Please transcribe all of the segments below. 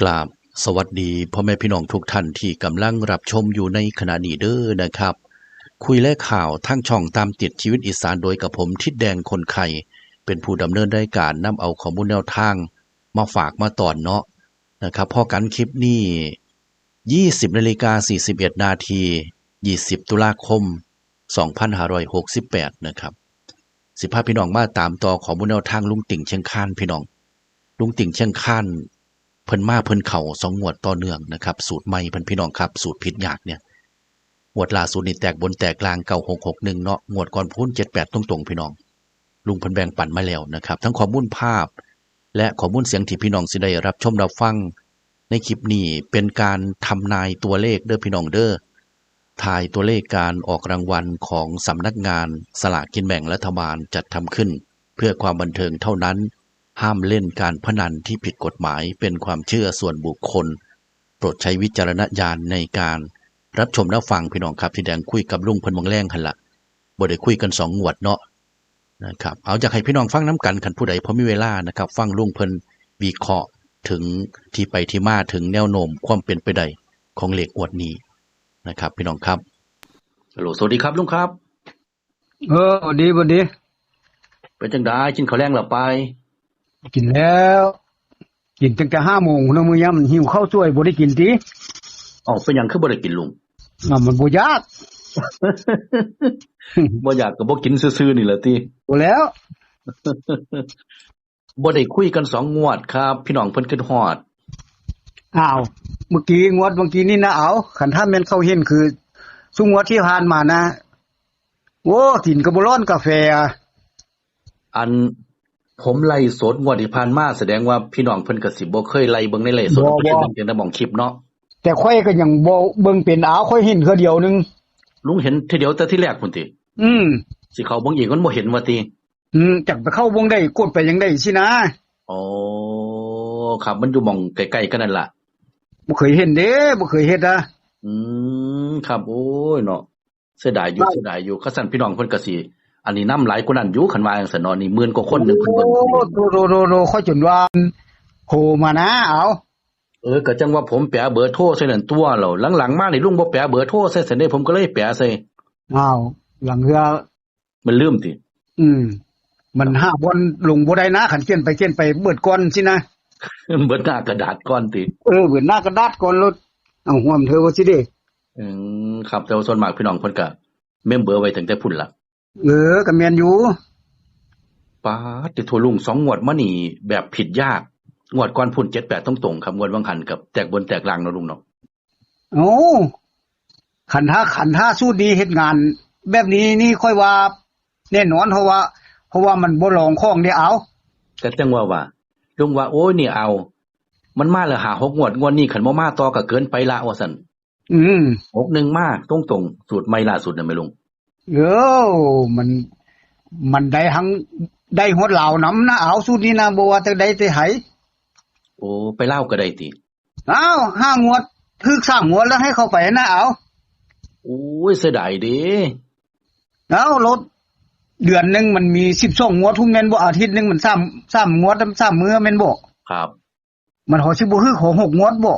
กราบสวัสดีพ่อแม่พี่น้องทุกท่านที่กำลังรับชมอยู่ในขณะนี้เด้อนะครับ คุยและข่าวทั้งช่องตามติดชีวิตอีสานโดยกับผมทิดแดงคนไข่เป็นผู้ดำเนินรายการนำเอาข้อมูลแนวทางมาฝากมาตอนเนาะนะครับพอกันคลิปนี้20:41 นาที20ตุลาคม2568นะครับสิพาพี่น้องมาตามต่อข้อมูลแนวทางลุงติ่งเชียงคานพี่น้องลุงติ่งเชียงคานเพิ่นมาเพิ่นเข้า2งวดต่อเนื่องนะครับสูตรใหม่เพิ่นพี่น้องครับสูตรผิดยากเนี่ยงวดล่าสุดนี่แตกบนแตกกลาง9661เนาะงวดก่อนพูน78ตรงๆพี่น้องลุงเพิ่นแบ่งปันมาแล้วนะครับทั้งข้อมูลภาพและข้อมูลเสียงที่พี่น้องสิได้รับชมรับฟังในคลิปนี้เป็นการทำนายตัวเลขเด้อพี่น้องเด้อทายตัวเลขการออกรางวัลของสำนักงานสลากกินแบ่งรัฐบาลจัดทำขึ้นเพื่อความบันเทิงเท่านั้นห้ามเล่นการพนันที่ผิดกฎหมายเป็นความเชื่อส่วนบุคคลโปรดใช้วิจารณญาณในการรับชมและฟังพี่น้องครับที่แดงคุยกับลุงเพิ่นบางแรงหั่นล่ะบ่ได้คุยกัน2งวดเนาะนะครับเอาอยากให้พี่น้องฟังน้ำกันคันผู้ใดพอมีเวลานะครับฟังลุงเพิ่นวิเคราะห์ถึงที่ไปที่มาถึงแนวโน้มความเป็นไปได้ของเลขงวดนี้นะครับพี่น้องครับฮัลโหลสวัสดีครับลุงครับดีบ่ดีเป็นจังได๋กินข้าวแลงแล้วไปกินแล้วกินตั้งแต่ 5:00 นเนาะมื้อยามหิวข้าวสวยบ่ได้กินติอ้าวเป็นหยังคือบ่ได้กินลุงมันบ่อยาก บ่อยากก็บ่กินซื่อๆนี่แหละติบ่แล้ว บ่ได้คุยกัน2งวดครับพี่น้องเพิ่นคิดฮอดอ้าวเมื่อกี้นี่นะเอาคันถ้าแม่นเขาเห็นคือซุงวดที่ผ่านมานะโอ้กินก็บ่ร้อนกาแฟอันผมไล่สดงวดที่ผ่านมาแสดงว่าพี่น้องเพิ่นก็สิบ่เคยไล่เบิ่งในไลฟ์สดเพิ่นเห็นแต่หม่องคลิปเนาะแต่ข้อยก็ยังบ่เบิ่งเป็นข้อยเห็นเทื่อเดียวนึงลุงเห็นทีเดียวแต่ที่แรกพุ่นติสิเข้าเบิ่งอีกมันบ่เห็นว่าติจักไปเข้าวงได้กดไปยังได้สินะอ๋อครับมันอยู่หม่องใกล้ๆกันนั่นล่ะบ่เคยเห็นเด้บ่เคยเฮ็ดอ่ะครับโอ้ยเนาะเสียดายอยู่คันซั่นพี่น้องเพิ่นก็สิอันนี้นำหลายกว่านั้นอยู่คันว่าจังซั่นเนาะนี่หมื่นกว่าคนนึงเพิ่นเบิ่งโค่อยจนว่าโทรมานะเอาก็จังว่าผมแปะเบอร์โทรใส่นั่นตัวแล้วหลังๆมานี่ลุงบ่แปะเบอร์โทรใส่ซั่นเด้ผมก็เลยแปะใส่อ้าวหลังเทื่อมันลืมติมันหาบ่ลงบ่ได้นะคันเขียนไปเบิดก่อนสินะเบิดหน้ากระดาษก่อนติเบิดหน้ากระดาษก่อนรถเอาห่วมเธอว่าสิเด้ครับแต่ว่าส่วนมากพี่น้องเพิ่นก็เมมเบอร์ไว้ตั้งแต่พุ่นล่ะก็แม่นอยู่ป๊าดติโทรลุง2งวดมานี่แบบผิดยากงวดก่อนพุ่น78ตรงๆครับงวดวังหันกับแตกบนแตกล่างเนาะลุงเนาะโอ้ขันท่าสู้ดีเฮ็ดงานแบบนี้นี่ค่อยว่าแน่นอนเพราะว่ามันบ่ลองของได้เอาก็จังว่าลุงว่าโอ้ยนี่เอามันมาแล้ว5-6งวดนี้คันบ่มาต่อก็เกินไปละว่าซั่น61มาตรงๆสูตรใหม่ล่าสุดน่ะแม่ลุงมันได้ทั้งได้ฮอดลาวนำนะเอาสูตรนี้นะบ่ว่าแต่ใดแต่ไผโอ้ไปลาวก็ได้ติอ้าว5งวดถึก3งวดแล้วให้เข้าไปนะเอาโอ้ยเสียดายเด้เอารถเดือนนึงมันมี12งวดทุกแม่นบ่อาทิตย์นึงมัน3งวด3มื้อแม่นบ่ครับมันสิบ่คือของ6งวดบ่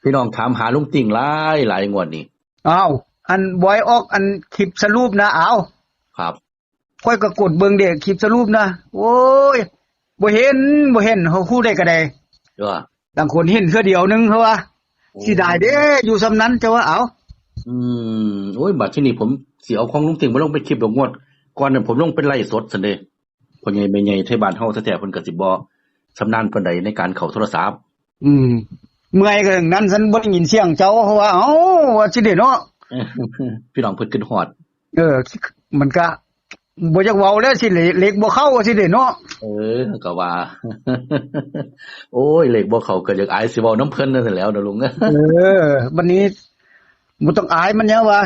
พี่น้องถามหาลุงติ่งหลายงวดนี่อ้าวอันบอยออกอันคลิปสรุปนะเอาครับค่อยก็กดเบิ่งเด้คลิปสรุปนะโอ้ยบ่เห็นเฮาคู่ได้ก็ได้บางคนเห็นเทื่อเดียวนึงเฮาว่าสิได้เด้อยู่ซำนั้นจะว่าเอาโอ้ยบัดทีนี้ผมสิเอาของลุงติ่งมาลงเป็นคลิปดอกงวดก่อนนั้นผมลงเป็นไลฟ์สดซั่นเด้พ่อใหญ่แม่ใหญ่ไทบ้านเฮาแท้ๆเพิ่นก็สิบ่ชำนาญปานใดในการเข้าโทรศัพท์เมื่อยก็นั้นฉันบ่ได้ยินเสียงเจ้าเพราะว่าว่าสิได้เนาะพี่น้องเพิ่นคิดฮอดมันก็บ่อยากเว้าแล้วสิเล็กบ่เข้าว่าสิได้เนาะก็ว่าโอ้ยเล็กบ่เข้าก็อยากอายสิเว้านำเพิ่นนั่นแหล้วเนาะลุงบัดนี้บ่ต้องอายมันยังว่า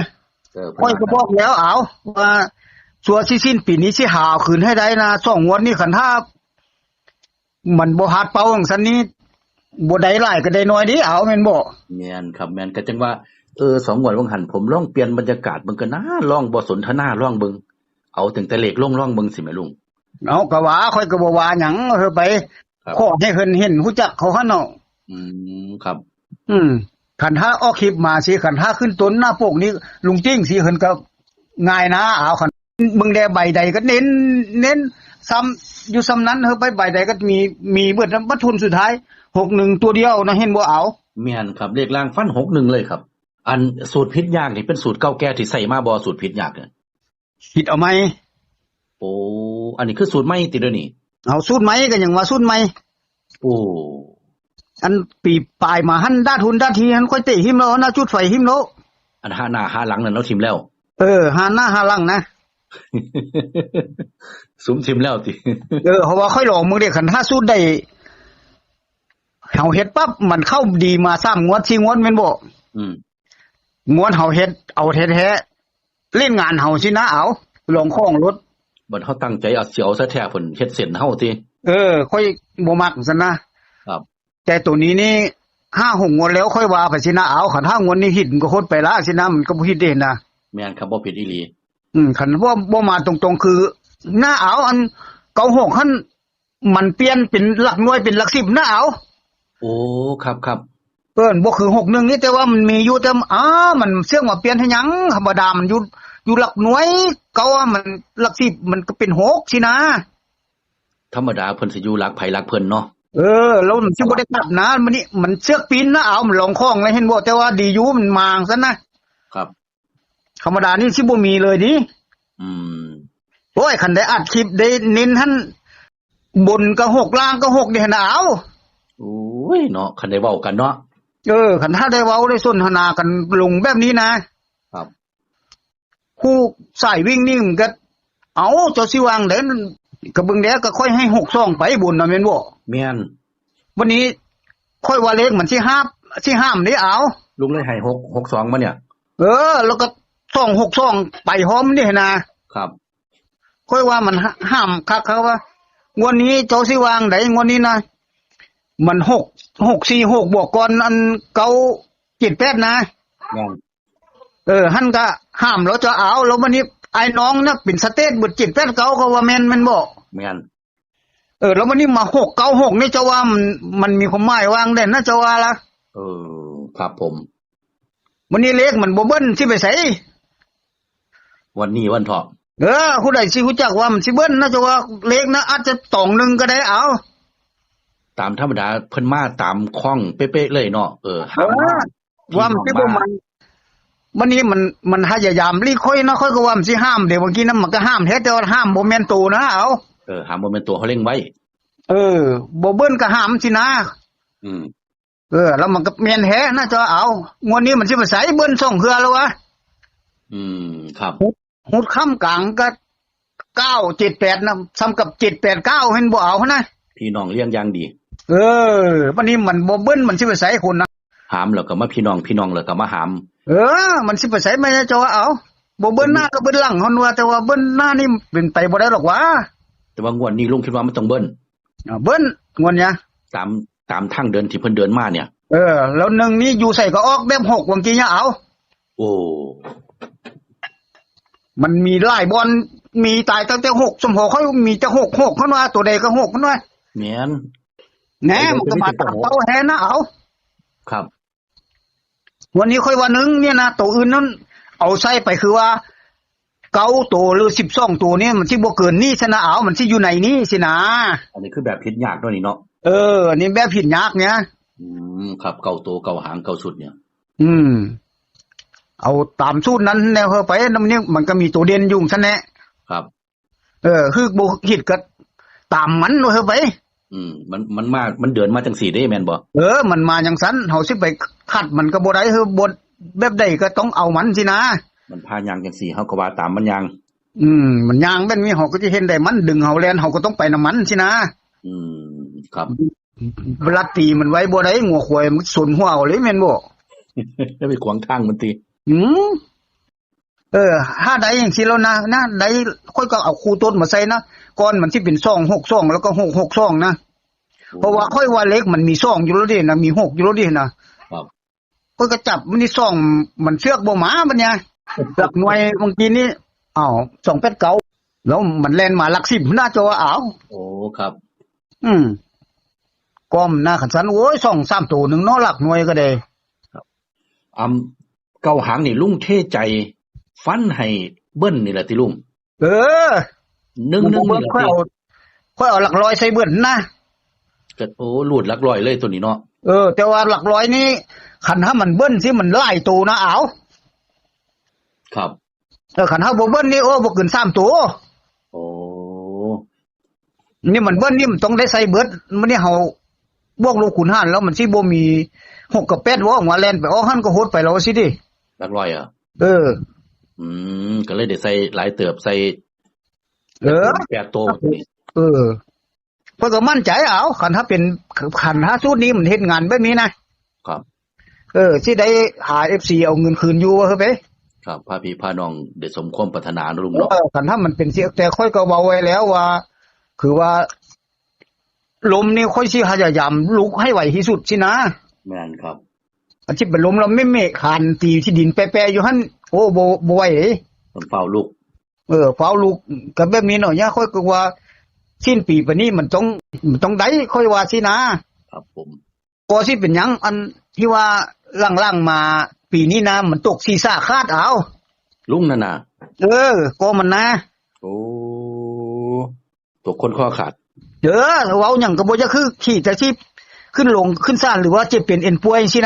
ค่อยก็บอกแล้วเอาว่าสัวสิสิ้นปีนี้สิหาคืนให้ได้นะ2งวดนี้คันถ้ามันบ่ฮัดเป่าจังซั่นนี้บ่ได้หลายก็ได้น้อยดิเอาแม่นบ่แม่นครับแม่นก็จังว่า2งวดวังหันผมลองเปลี่ยนบรรยากาศเบิ่งก็น่าลองบ่สนทนาลองเบิ่งเอาตั้งแต่เลขลงเบิ่งสิแม่ลุงเอาก็ว่าค่อยก็บ่ว่าหยังไปขอให้เพิ่นเห็นฮู้จักเขาหั่นเนาะ ครับ ขันท่าออกคลิปมาสิขันท่าขึ้นต้นหน้าปกนี้ลุงจิ้งสิเหินก็ง่ายนะเอาขันมึงแดใบใดก็เน้นซ้ำอยู่ซ้ำนั้นเฮาไปใบใดก็มีเบิดวัตถุนสุดท้าย61ตัวเดียวนะเห็นบ่เอาแม่นครับเลขล่างฟัน61เลยครับอันสูตรพิษยากนี่เป็นสูตรเก่าแก่ที่ใส่มาบ่สูตรพิษยากเนี่ยคิดเอาไหมโอ้อันนี้คือสูตรใหม่ติเด้อนี่เอาสูตรใหม่ก็ยังว่าสูตรใหม่โอ้อันปีปลายมาหันด้านทุนด้านทีหันค่อยเตะหิมแล้วนะจุดไฟหิมแล้วอันหาหน้าหาหลังนั่นเราทิมแล้วหาหน้าหาหลังนะสุมทิมแล้วติเพราะว่าค่อยลองมึงเด้คันถ้าสูตรได้เฮาเฮ็ดปั๊บมันเข้าดีมา3งวด4งวดแม่นบ่งวดเฮาเฮ็ดเอาแท้ๆเล่นงานเฮาสินะเอาลองข้องรถบัดเฮาตั้งใจเอาสิเอาซะแท้เพิ่นเฮ็ดเส้นเฮาติค่อยบ่มักซั่นนะครับแต่ตัวนี้นี่5-6งวดแล้วค่อยว่าไปสินะเอาคัน5งวดนี้ผิดก็โคตรไปละสินะมันก็บ่ผิดเด้นะแม่นครับบ่ผิดอีหลีคันบ่มาตรงๆคือหน้าเอาอัน96คั่นมันเปลี่ยนเป็นหลักหน่วยเป็นหลัก10หน้าเอาโอ้ครับบ่คือ61นี่แต่ว่ามันมีอยู่แต่มันเสื่องมาเปลี่ยนให้หยังธรรมดามันอยู่หลักหน่วยเก่ามันหลัก10มันก็เป็น6สินะธรรมดาเพิ่นสิอยู่หลักไผหลักเพิ่นเนาะแล้วมันสิบ่ได้กลับนะมันนี่มันเสือกปีนนะเอามันลองคล้องเลยเห็นบ่แต่ว่าดีอยู่มันมางซั่นนะครับธรรมดานี่สิบ่มีเลยดิโอ้ยคันได้อัดคลิปได้เน้นหั่นบนก็6ล่างก็6นี่หั่นเอาโอ้ยเนาะคันได้เว้ากันเนาะคันถ้าได้เว้าได้สนทนากันลงแบบนี้นะครับคู่สายวิ่งนี่มันก็เอาเจ้าสิวางได้ก็เบิ่งแล้วก็ค่อยให้62ไปบุญน่ะแม่นบ่แม่นวันนี้ค่อยว่าเลขมันสิห้ามนี่เอาลุงเลยให้662มาเนี่ยแล้วก็262ไปพร้อมนี่นะครับค่อยว่ามันห้ามคักเขาว่างวดนี้เจ้าสิวางได้งวดนี้นะมัน646บวกก่อนอัน978นะแม่นหั่นก็ห้ามแล้วจะเอาแล้ววันนี้ไอ้น้องน่ะเป็นสเตทเบิด789ก็ว่าแม่นบ่แม่นแล้ววันนี้มา696นี่จะว่ามันมีความหมายวางได้นะจะว่าล่ะครับผมวันนี้เลขมันบ่เบิ้นสิไปไสวันนี้วันเถาะผู้ใดสิรู้จักว่ามันสิเบิ้นนะจะว่าเลขนะอาจจะ21ก็ได้เอาตามธรรมดาเพิ่นมาตามคล้องเป๊ะๆเลยเนาะว่ามันสิบ่มันวันนี้มันพยายามรีค่อยนะค่อยก็ว่ามันสิห้ามเดี๋ยวบางทีนั้นมันก็ห้ามแท้แต่ว่าห้ามบ่แม่นโตนะเอาห้ามบ่แม่นตัวเขาเร่งไว้บ่เบิ้นก็ห้ามสินะแล้วมันก็แม่นแท้นะจะเอางวดนี้มันสิไปไสเบิ้น2เทื่อแล้ววะครับหุดค่ำกลางก็978นะซ้ำกับ789เห็นบ่เอานะพี่น้องเลี้ยงอย่างดีวันนี้มันบ่เบิ้นมันสิไปไสคนนะหามแล้วก็มาพี่น้องแล้วก็มาหามมันสิไปไสแม่จะว่าเอาบ่เบิ้นหน้าก็เบิ้นหลังเฮาว่าแต่ว่าเบิ้นหน้านี่เป็นไปบ่ได้หรอกวะแต่ว่างวดนี้ลุงคิดว่ามันต้องเบิ้นเบิ้นงวดเนี้ยตามทางเดินที่เพิ่นเดินมาเนี่ยแล้ว1นี้อยู่ใส่ก็ออกแบบ6บางทีเนี่ยเอาโอ้มันมีหลายบอลมีตายตั้งแต่6สมพอเขามีแต่6เพิ่นว่าตัวใดก็6เพิ่นว่าแม่นแหน่มันก็มาตามเต้าแฮนะเอาครับวันนี้ค่อยว่า1เนี่ยนะตัวอื่นนั้นเอาใส่ไปคือว่า9ตัวหรือ12ตัวนี่มันสิบ่เกินนี้ซะนะเอามันสิอยู่ในนี้สินะอันนี้คือแบบผิดยากด้วยนี่เนาะอันนี้แบบผิดยากเนี่ยครับ9ตัว9หาง9ชุดเนี่ยเอาตามสูตรนั้นแนวเฮาไปนำนี้มันก็มีตัวเด่นอยู่ซั่นแหละครับคือบ่คิดก็ตามมันเฮาไปมันมามันเดินมาจังซี่เด้แม่นบ่มันมาจังซั่นเฮาสิไปขัดมันก็บ่ได้คือบทแบบใดก็ต้องเอามันสินะมันพายางจังซี่เฮาก็ว่าตามมันยางมันยางแบบนี้เฮาก็สิเห็นได้มันดึงเฮาแล่นเฮาก็ต้องไปนำมันสินะครับเวลาตีมันไว้บ่ได้งัวควายมันสนหัวเอาเลยแม่นบ่แล้วไปขวางทางมันติถ้าใดจังซี่แล้วนะใดค่อยก็เอาคู่ต้นมาใส่นะก่อนมันสิเป็น262แล้วก็662นะเพราะว่าค่อยว่าเลขมันมี2อยู่แล้วดินะมี6อยู่แล้วดินะครับค่อยก็จับมันนี่2มันเชือกบ่หมาบัดเนี่ยหลักหน่วยบางทีนี่289แล้วมันแล่นมาหลัก10น่าจะว่าเอาโอ้ครับ ก้อมหน้าขันสันโอ้ย2-3ตัวหนึงเนาะหลักหน่วยก็ได้เก้าหางนี่ลุงเทใจฟันให้เบิ้นนี่แหละติลุงเออ1-1นี่แหละค่อยเอาหลักร้อยใส่เบิ้นนะก็โอ้หลุดหลักร้อยเลยตัวนี้เนาะแต่ว่าหลักร้อยนี่คันถ้ามันเบิ้นสิมันหลายตัวนะเอาครับคันถ้าบ่เบิ้นนี่โอ้บ่เกิน3ตัวโอ้นี่มันเบิ้นนี่มันต้องได้ใส่เบิดมันนี่เฮาบวกลบคูณหารแล้วมันสิบ่มี6กับ8ว่าหัวแล่นไปออกหันก็โหดไปแล้วสิดิหลักร้อยอ่ะก็เลยได้ใส่หลายเติบใส่8ตัวนี่เพิ่นก็มั่นใจเอาคันถ้าเป็นคันถ้าสูตรนี้มันเฮ็ดงานแบบนี้นะครับสิได้หา FC เอาเงินคืนอยู่ว่าเฮ้ยไปครับพาพี่พาน้องได้สมความปรารถนาลุงเนาะคันถ้ามันเป็นเสียแต่ค่อยก็เว้าไว้แล้วว่าคือว่าลมนี่ค่อยสิพยายามลุกให้ไหวที่สุดสินะแม่นครับอันที่เป็นลมเราไม่คานตีที่ดินแปะๆอยู่หั่นโอ้บ่ไหวเด้มันเฝ้าลูกเฝ้าลูกก็แบบนี้เนาะเนี่ยค่อยก็ว่าสิ้นปีปะนี้มันต้องได้ค่อยว่าสินะครับผมก็สิเป็นหยังอันที่ว่าล่างๆมาปีนี้นะมันตกศีรษะคาดเอาลุงนั่นน่ะก็มันนะโอ้ตกคนคอขาดเว้าหยังก็บ่จะคือขี่จะสิขึ้นลงขึ้นซ่านหรือว่าเจ็บเป็นเอ็นป่วยสิ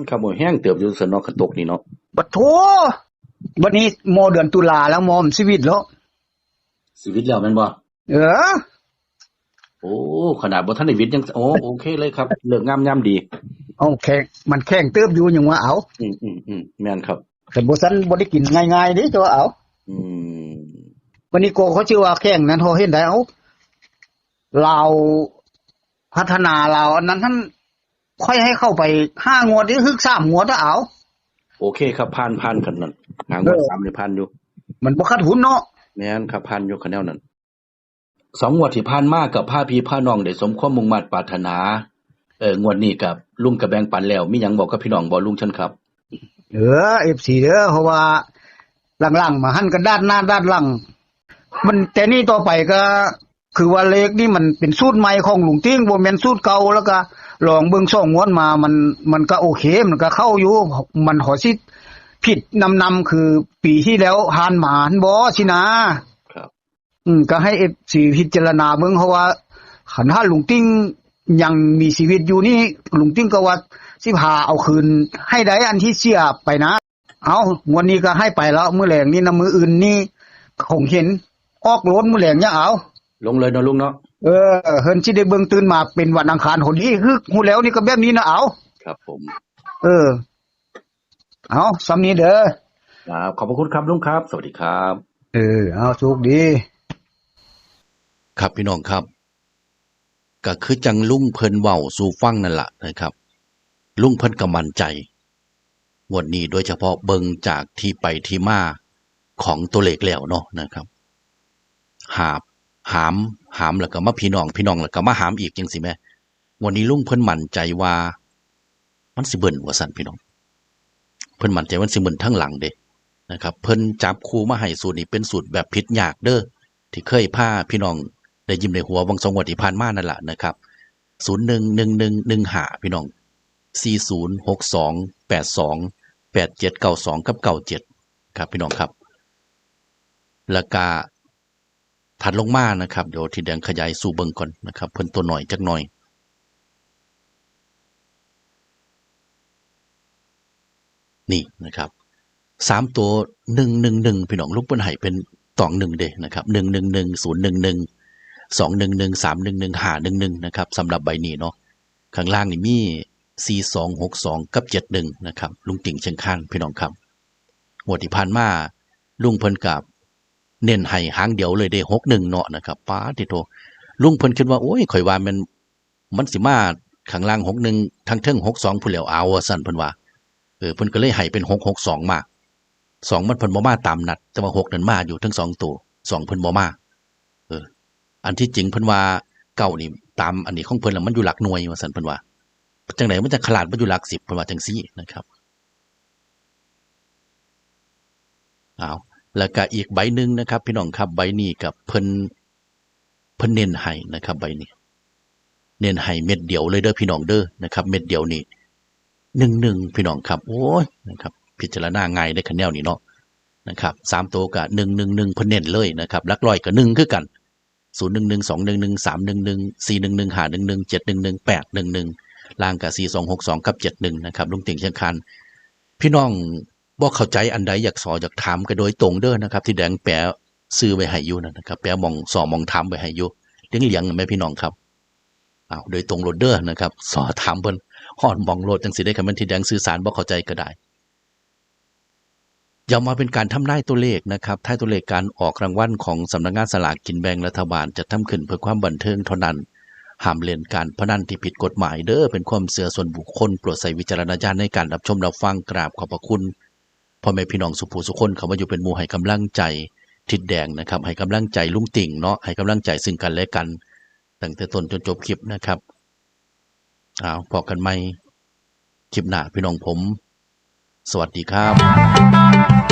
ครับบ่แห้งเติบอยู่ซั่นเนาะกระตกนี่เนาะบัดโธบัดนี้มเดือนตุลาแล้วมชีวิตแล้วแม่นบ่โอ้ขนาดบ่ทันได้วิทย์ยังโอเคเลยครับเลิกงามยามดีแข็งมันแข็งเติบอยู่หยังว่าเอาแม่นครับแต่บ่ซันบ่ได้กินง่ายๆเด้จ้าเอาวันนี้โกเขาชื่อว่าแข็งนั้นโหเห็นได้เอาเราพัฒนาเราอันนั้นท่านค่อยให้เข้าไป5งวดหรือฮึก3งวดเอาโอเคครับผ่านกันนั่น5งวด3นี่ผ่านอยู่มันบ่ขาดทุนเนาะแม่นครับผ่านอยู่คะแนนนั้น2งวดที่ผ่านมากับพาพี่พาน้องได้สมความมุ่งมั่นปรารถนางวดนี้กับลุงก็แบ่งปันแล้วมีหยังบอกกับพี่น้องบ่ลุงเชิญครับFC เด้อเพราะว่าหลังๆมาหั่นกันด้านหน้าด้านหลังมันแต่นี่ต่อไปก็คือว่าเลขนี่มันเป็นสูตรใหม่ของลุงติ้งบ่แม่นสูตรเก่าแล้วก็ลองเบิ่ง2งวดมามันก็โอเคมันก็เข้าอยู่มันหอสิผิดนำคือปีที่แล้วหานหมานบ่สินะครับก็ให้ FC พิจารณาเบิ่งเพราะว่าคันถ้าลุงติ้งยังมีชีวิตอยู่นี่ลุงติ้งก็ว่าสิพาเอาคืนให้ได้อันที่เสียไปนะเอาวันนี้ก็ให้ไปแล้วมื้อแลงนี่นะมื้ออื่นนี่คงเห็นออกล้นมื้อแลงยังเอาลงเลยเนาะลุงเนาะเฮิ่นสิได้เบิ่งตื่นมาเป็นวันอังคารหนนี้คือฮู้แล้วนี่ก็แบบนี้นะเอาครับผมเอาซำนี้เด้อครับขอบพระคุณครับลุงครับสวัสดีครับเอาโชคดีครับพี่น้องครับก็คือจังลุงเพิ่นเว้าสู่ฟังนั่นล่ะนะครับลุงเพิ่นก็มั่นใจงวดนี้โดยเฉพาะเบิ่งจากที่ไปที่มาของตัวเลขแล้วเนาะนะครับหามแล้วก็มาพี่น้องแล้วก็มาหามอีกจังซี่แม่วันนี้ลุงเพิ่นมั่นใจว่ามันสิเบิ่นว่าซั่นพี่น้องเพิ่นมั่นใจว่าสิเบิ่นทั้งหลังเด้นะครับเพิ่นจับคู่มาให้สูตรนี้เป็นสูตรแบบผิดยากเด้อที่เคยพาพี่น้องได้ยิ้มในหัววัง2งวดที่ผ่านมานั่นล่ะนะครับ011115พี่น้อง4062828792กับ97ครับพี่น้องครับแล้วก็ถัดลงมานะครับเดี๋ยวที่แดงขยายสู่เบิ่งก่อนนะครับเพิ่นตัวหน่อยจักหน่อยนี่นะครับ3ตัว111พี่น้องลูกเพิ่นให้เป็นตอง1เด้นะครับ111 011 211 311 511นะครับสำหรับใบนี้เนาะข้างล่างนี่มี4262กับ71นะครับลุงติ่งเชียงคานพี่น้องครับงวดที่ผ่านมาลุงเพิ่นกับเน้นให้หางเดียวเลยเด้61เนาะนะครับป๊าดโตลุงเพิ่นคิดว่าโอ้ยข่อยว่ามันสิมาข้างล่าง61ทั้งเทิง62พุ่นแล้วเอาว่าซั่นเพิ่นว่าเพิ่นก็เลยให้เป็น662มา2มันเพิ่นบ่มาตามนัดแต่ว่า6นั่นมาอยู่ทั้ง2ตัว2เพิ่นบ่มาอันที่จริงเพิ่นว่าเก้านี่ตามอันนี้ของเพิ่นแล้วมันอยู่หลักหน่วยว่าซั่นเพิ่นว่าจังได๋มันจะขลาดบ่อยู่หลัก10เพิ่นว่าจังซี่นะครับแล้วก็อีกใบหนึ่งนะครับพี่น้องครับใบนี้กับเพิ่นเน้นให้นะครับใบนี้ เน้นให้เม็ดเดียวเลยเด้อพี่น้องเด้อนะครับเม็ดเดียวนี่11พี่น้องครับโอ้ยนะครับพิจารณาง่ายได้คะแนนนี้เนาะนะครับ3ตัวก็111เพิ่นเน้นเลยนะครับหลักร้อยก็1คือกัน011 211 311 411 511 711 811ล่างก็4262กับ71นะครับลุงติ่งเชียงคานพี่น้องบ่เข้าใจอันใดอยากสออยากถามก็โดยตรงเด้อนะครับที่แดงแปะซื้อไว้ให้อยู่นะครับแปะมองสอมองถามไว้ให้อยู่เลี้ยงๆแม่พี่น้องครับโดยตรงโลดเด้อนะครับสอถามเพิ่นฮอดมองโลดจังสิได้คำที่แดงสื่อสารบ่เข้าใจก็ได้อย่ามาเป็นการทำนายตัวเลขนะครับท้ายตัวเลขการออกรางวัลของสำนักงานสลากกินแบ่งรัฐบาลจะทำขึ้นเพื่อความบันเทิงเท่านั้นห้ามเล่นการพนันที่ผิดกฎหมายเด้อเป็นความเชื่อส่วนบุคคลโปรดใช้วิจารณญาณในการรับชมรับฟังกราบขอบพระคุณพ่อแม่พี่น้องสุภูสุคนเขามาอยู่เป็นหมู่ให้กำลังใจทิดแดงนะครับให้กำลังใจลุงติ่งเนาะให้กำลังใจซึ่งกันและกันตั้งแต่ต้นจนจบคลิปนะครับพอกันใหม่คลิปหน้าพี่น้องผมสวัสดีครับ